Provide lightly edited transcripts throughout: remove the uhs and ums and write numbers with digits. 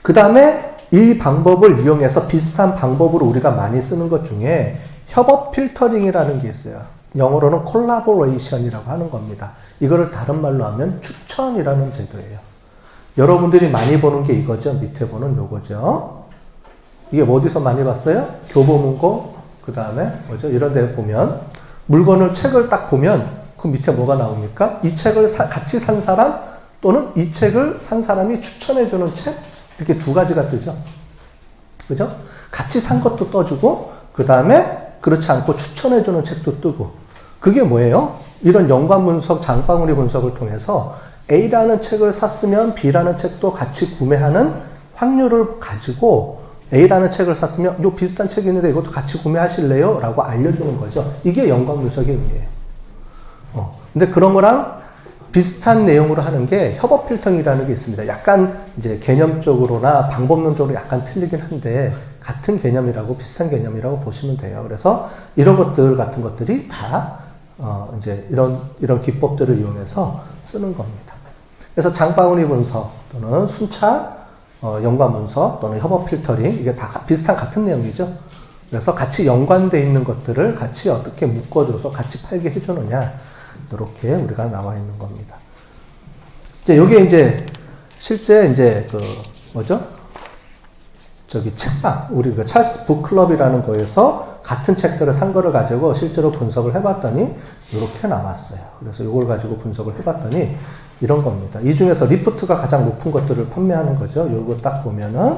그 다음에 이 방법을 이용해서 비슷한 방법으로 우리가 많이 쓰는 것 중에 협업 필터링이라는 게 있어요. 영어로는 콜라보레이션이라고 하는 겁니다. 이거를 다른 말로 하면 추천이라는 제도예요. 여러분들이 많이 보는 게 이거죠. 밑에 보는 요거죠. 이게 어디서 많이 봤어요? 교보문고, 그 다음에 뭐죠? 이런 데 보면 물건을 책을 딱 보면 그 밑에 뭐가 나옵니까? 이 책을 같이 산 사람 또는 이 책을 산 사람이 추천해주는 책, 이렇게 두 가지가 뜨죠. 그죠? 같이 산 것도 떠주고 그 다음에 그렇지 않고 추천해주는 책도 뜨고. 그게 뭐예요? 이런 연관 분석, 장바구니 분석을 통해서 A라는 책을 샀으면 B라는 책도 같이 구매하는 확률을 가지고 A라는 책을 샀으면 요 비슷한 책이 있는데 이것도 같이 구매하실래요? 라고 알려주는 거죠. 이게 연관 분석의 의미예요. 근데 그런 거랑 비슷한 내용으로 하는 게 협업 필터링이라는 게 있습니다. 약간 이제 개념적으로나 방법론적으로 약간 틀리긴 한데 같은 개념이라고, 비슷한 개념이라고 보시면 돼요. 그래서 이런 것들 같은 것들이 다 이제 이런 기법들을 이용해서 쓰는 겁니다. 그래서 장바구니 분석 또는 순차 연관 분석 또는 협업 필터링, 이게 다 비슷한 같은 내용이죠. 그래서 같이 연관되어 있는 것들을 같이 어떻게 묶어줘서 같이 팔게 해주느냐, 이렇게 우리가 나와 있는 겁니다. 이제 여기에 이제 실제 이제 그 뭐죠? 저기 책방, 우리 그 찰스 북클럽이라는 거에서 같은 책들을 산 거를 가지고 실제로 분석을 해봤더니 이렇게 나왔어요. 그래서 이걸 가지고 분석을 해봤더니 이런 겁니다. 이 중에서 리프트가 가장 높은 것들을 판매하는 거죠. 요거 딱 보면은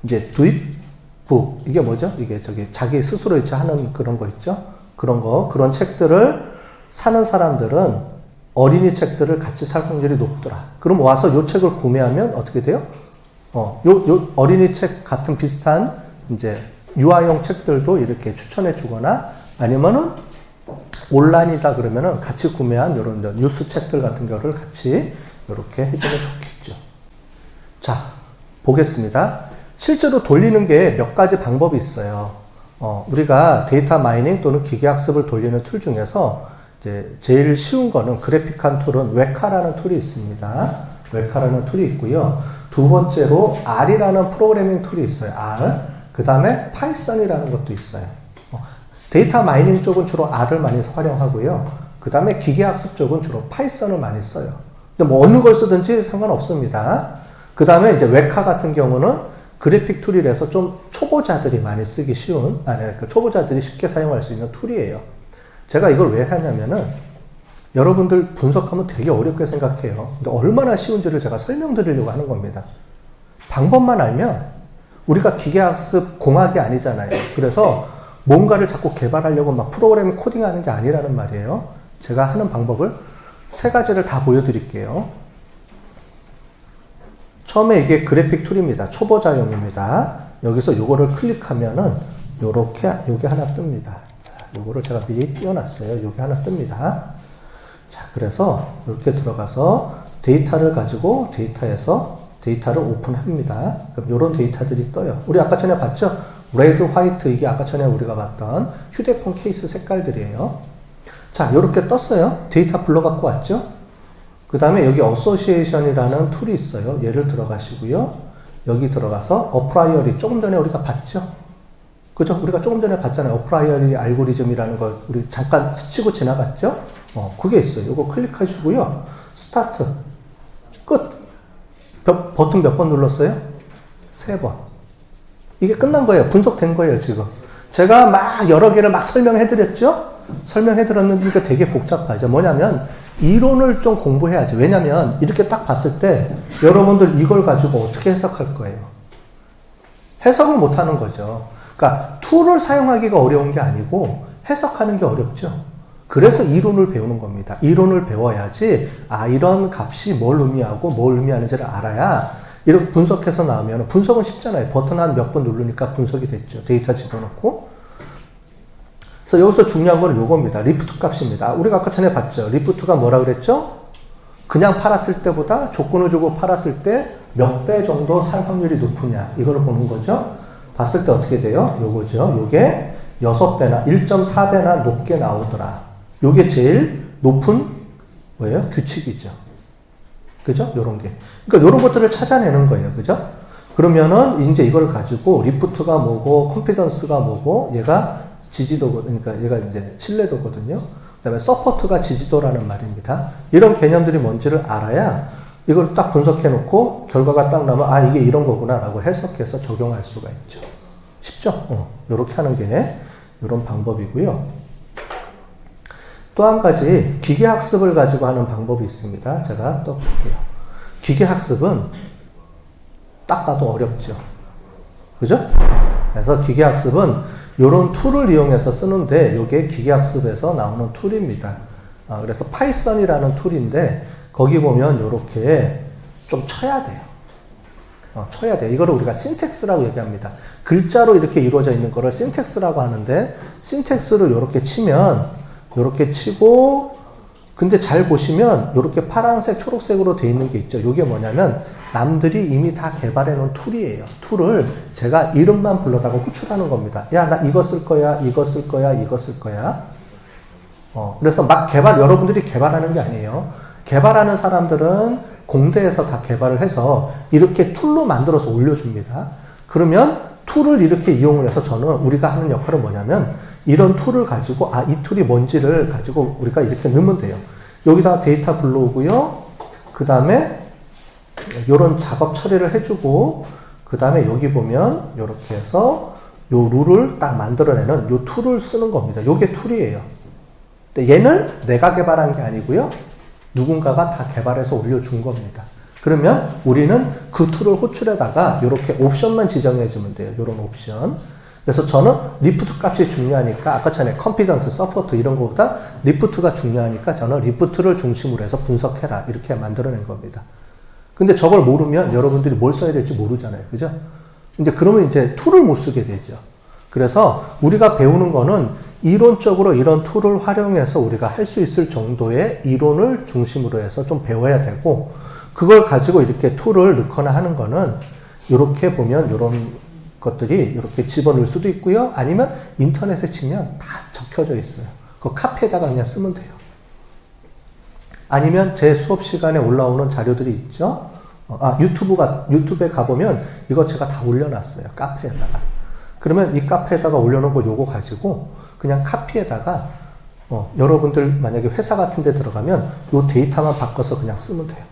이제 두잇북, 이게 뭐죠? 이게 저기 자기 스스로 이제 하는 그런 거 있죠? 그런 책들을 사는 사람들은 어린이 책들을 같이 살 확률이 높더라. 그럼 와서 요 책을 구매하면 어떻게 돼요? 요 어린이 책 같은 비슷한 이제 유아용 책들도 이렇게 추천해 주거나 아니면은 온라인이다 그러면은 같이 구매한 요런 뉴스 책들 같은 거를 같이 이렇게 해주면 좋겠죠. 자, 보겠습니다. 실제로 돌리는 게 몇 가지 방법이 있어요. 우리가 데이터 마이닝 또는 기계학습을 돌리는 툴 중에서 이제 제일 쉬운 거는 그래픽한 툴은 웨카라는 툴이 있습니다. 웨카라는 툴이 있고요. 두 번째로 R이라는 프로그래밍 툴이 있어요. R. 그 다음에 파이썬이라는 것도 있어요. 데이터 마이닝 쪽은 주로 R을 많이 활용하고요. 그 다음에 기계학습 쪽은 주로 파이썬을 많이 써요. 근데 뭐 어느 걸 쓰든지 상관없습니다. 그 다음에 이제 웨카 같은 경우는 그래픽 툴이라서 좀 초보자들이 많이 쓰기 쉬운, 초보자들이 쉽게 사용할 수 있는 툴이에요. 제가 이걸 왜 하냐면은 여러분들 분석하면 되게 어렵게 생각해요. 근데 얼마나 쉬운지를 제가 설명드리려고 하는 겁니다. 방법만 알면 우리가 기계학습 공학이 아니잖아요. 그래서 뭔가를 자꾸 개발하려고 막 프로그램 코딩하는 게 아니라는 말이에요. 제가 하는 방법을 세 가지를 다 보여드릴게요. 처음에 이게 그래픽 툴입니다. 초보자용입니다. 여기서 요거를 클릭하면은 요게 하나 뜹니다. 자, 요거를 제가 미리 띄워놨어요. 요게 하나 뜹니다. 자, 그래서 이렇게 들어가서 데이터를 가지고 데이터에서 데이터를 오픈합니다. 그럼 요런 데이터들이 떠요. 우리 아까 전에 봤죠? 레드, 화이트, 이게 아까 전에 우리가 봤던 휴대폰 케이스 색깔들이에요. 자, 요렇게 떴어요. 데이터 불러갖고 왔죠? 그 다음에 여기 어소시에이션이라는 툴이 있어요. 얘를 들어가시고요. 여기 들어가서 어프라이어리, 조금 전에 우리가 봤죠? 그죠? 우리가 조금 전에 봤잖아요. 어프라이어리 알고리즘이라는 걸 우리 잠깐 스치고 지나갔죠? 그게 있어요. 요거 클릭하시고요. 스타트. 끝. 버튼 몇 번 눌렀어요? 3번. 이게 끝난 거예요. 분석된 거예요, 지금. 제가 막 여러 개를 막 설명해드렸죠? 설명해드렸는데 이게 되게 복잡하죠. 뭐냐면, 이론을 좀 공부해야지. 왜냐면, 이렇게 딱 봤을 때, 여러분들 이걸 가지고 어떻게 해석할 거예요? 해석을 못 하는 거죠. 그러니까, 툴을 사용하기가 어려운 게 아니고, 해석하는 게 어렵죠. 그래서 이론을 배우는 겁니다. 이론을 배워야지, 이런 값이 뭘 의미하고 뭘 의미하는지를 알아야, 이렇게 분석해서 나오면, 분석은 쉽잖아요. 버튼 한 몇 번 누르니까 분석이 됐죠. 데이터 집어넣고. 그래서 여기서 중요한 건 요겁니다. 리프트 값입니다. 우리가 아까 전에 봤죠. 리프트가 뭐라 그랬죠? 그냥 팔았을 때보다 조건을 주고 팔았을 때 몇 배 정도 살 확률이 높으냐. 이걸 보는 거죠. 봤을 때 어떻게 돼요? 요거죠. 요게 6배나 1.4배나 높게 나오더라. 요게 제일 높은 뭐예요? 규칙이죠. 그죠? 요런 게. 그러니까 요런 것들을 찾아내는 거예요. 그죠? 그러면은 이제 이걸 가지고 리프트가 뭐고 컴피던스가 뭐고 얘가 지지도, 그러니까 얘가 이제 신뢰도거든요. 그 다음에 서포트가 지지도라는 말입니다. 이런 개념들이 뭔지를 알아야 이걸 딱 분석해 놓고 결과가 딱 나면 아 이게 이런 거구나 라고 해석해서 적용할 수가 있죠. 쉽죠? 이렇게 하는 게 이런 방법이고요. 또 한 가지 기계학습을 가지고 하는 방법이 있습니다. 제가 또 볼게요. 기계학습은 딱 봐도 어렵죠. 그죠? 그래서 기계학습은 이런 툴을 이용해서 쓰는데 이게 기계학습에서 나오는 툴입니다. 그래서 파이썬이라는 툴인데 거기 보면 이렇게 좀 쳐야 돼요. 쳐야 돼요. 이거를 우리가 신텍스라고 얘기합니다. 글자로 이렇게 이루어져 있는 거를 신텍스라고 하는데 신텍스를 이렇게 치면 이렇게 치고 근데 잘 보시면 이렇게 파란색 초록색으로 되어 있는 게 있죠. 이게 뭐냐면 남들이 이미 다 개발해 놓은 툴이에요. 툴을 제가 이름만 불러다가 호출하는 겁니다. 야, 나 이거 쓸 거야, 이거 쓸 거야, 이거 쓸 거야. 그래서 막 여러분들이 개발하는 게 아니에요. 개발하는 사람들은 공대에서 다 개발을 해서 이렇게 툴로 만들어서 올려줍니다. 그러면 툴을 이렇게 이용을 해서 우리가 하는 역할은 뭐냐면 이런 툴을 가지고 이 툴이 뭔지를 가지고 우리가 이렇게 넣으면 돼요. 여기다 데이터 불러오고요. 그 다음에 이런 작업 처리를 해주고 그 다음에 여기 보면 이렇게 해서 요 룰을 딱 만들어내는 요 툴을 쓰는 겁니다. 요게 툴이에요. 근데 얘는 내가 개발한 게 아니고요. 누군가가 다 개발해서 올려준 겁니다. 그러면 우리는 그 툴을 호출에다가 이렇게 옵션만 지정해 주면 돼요. 이런 옵션. 그래서 저는 리프트 값이 중요하니까 아까 전에 컴피던스, 서포트 이런 거보다 리프트가 중요하니까 저는 리프트를 중심으로 해서 분석해라 이렇게 만들어낸 겁니다. 근데 저걸 모르면 여러분들이 뭘 써야 될지 모르잖아요. 그죠? 이제 그러면 이제 툴을 못 쓰게 되죠. 그래서 우리가 배우는 거는 이론적으로 이런 툴을 활용해서 우리가 할 수 있을 정도의 이론을 중심으로 해서 좀 배워야 되고 그걸 가지고 이렇게 툴을 넣거나 하는 거는 이렇게 보면 이런 것들이 이렇게 집어넣을 수도 있고요. 아니면 인터넷에 치면 다 적혀져 있어요. 그 카피에다가 그냥 쓰면 돼요. 아니면 제 수업 시간에 올라오는 자료들이 있죠. 유튜브에 가보면 이거 제가 다 올려놨어요. 카페에다가. 그러면 이 카페에다가 올려놓은 거 요거 가지고 그냥 카피에다가 여러분들 만약에 회사 같은 데 들어가면 요 데이터만 바꿔서 그냥 쓰면 돼요.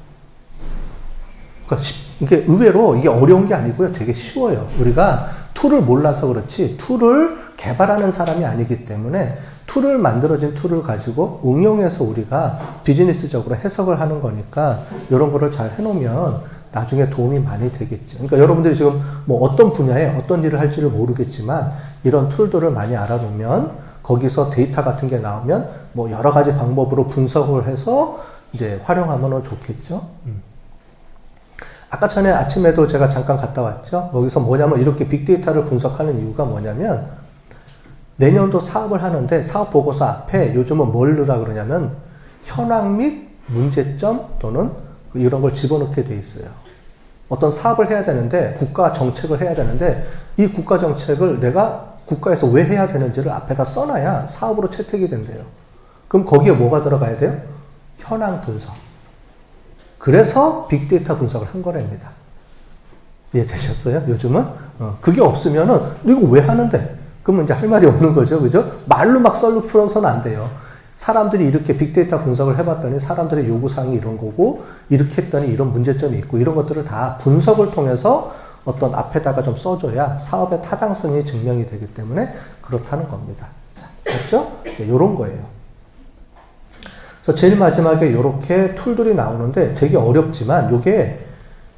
그러니까 이게 의외로 이게 어려운 게 아니고요. 되게 쉬워요. 우리가 툴을 몰라서 그렇지 툴을 개발하는 사람이 아니기 때문에 툴을 만들어진 툴을 가지고 응용해서 우리가 비즈니스적으로 해석을 하는 거니까 이런 거를 잘 해놓으면 나중에 도움이 많이 되겠죠. 그러니까 여러분들이 지금 뭐 어떤 분야에 어떤 일을 할지를 모르겠지만 이런 툴들을 많이 알아두면 거기서 데이터 같은 게 나오면 뭐 여러 가지 방법으로 분석을 해서 이제 활용하면 좋겠죠. 아까 전에 아침에도 제가 잠깐 갔다 왔죠. 여기서 뭐냐면 이렇게 빅데이터를 분석하는 이유가 뭐냐면 내년도 사업을 하는데 사업 보고서 앞에 요즘은 뭘 넣으라 그러냐면 현황 및 문제점 또는 이런 걸 집어넣게 돼 있어요. 어떤 사업을 해야 되는데 국가 정책을 해야 되는데 이 국가 정책을 내가 국가에서 왜 해야 되는지를 앞에다 써놔야 사업으로 채택이 된대요. 그럼 거기에 뭐가 들어가야 돼요? 현황 분석. 그래서 빅데이터 분석을 한 거랍니다. 이해되셨어요? 요즘은? 그게 없으면은 이거 왜 하는데? 그러면 이제 할 말이 없는 거죠. 그죠? 말로 막 썰로 풀어서는 안 돼요. 사람들이 이렇게 빅데이터 분석을 해봤더니 사람들의 요구사항이 이런 거고 이렇게 했더니 이런 문제점이 있고 이런 것들을 다 분석을 통해서 어떤 앞에다가 좀 써줘야 사업의 타당성이 증명이 되기 때문에 그렇다는 겁니다. 자, 맞죠? 이런 거예요. 그래서 제일 마지막에 이렇게 툴들이 나오는데 되게 어렵지만 이게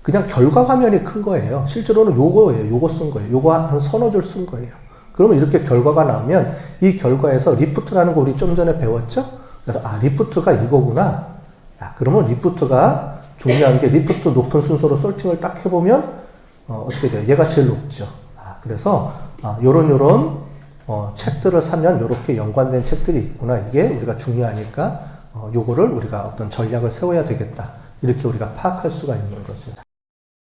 그냥 결과 화면이 큰 거예요. 실제로는 요거예요. 요거 쓴 거예요. 요거 한 서너 줄 쓴 거예요. 그러면 이렇게 결과가 나오면 이 결과에서 리프트라는 거 우리 좀 전에 배웠죠? 그래서 리프트가 이거구나. 그러면 리프트가 중요한 게 리프트 높은 순서로 솔팅을 딱 해보면 어떻게 돼요? 얘가 제일 높죠. 그래서 요런 책들을 사면 요렇게 연관된 책들이 있구나. 이게 우리가 중요하니까 요거를 우리가 어떤 전략을 세워야 되겠다. 이렇게 우리가 파악할 수가 있는 거죠.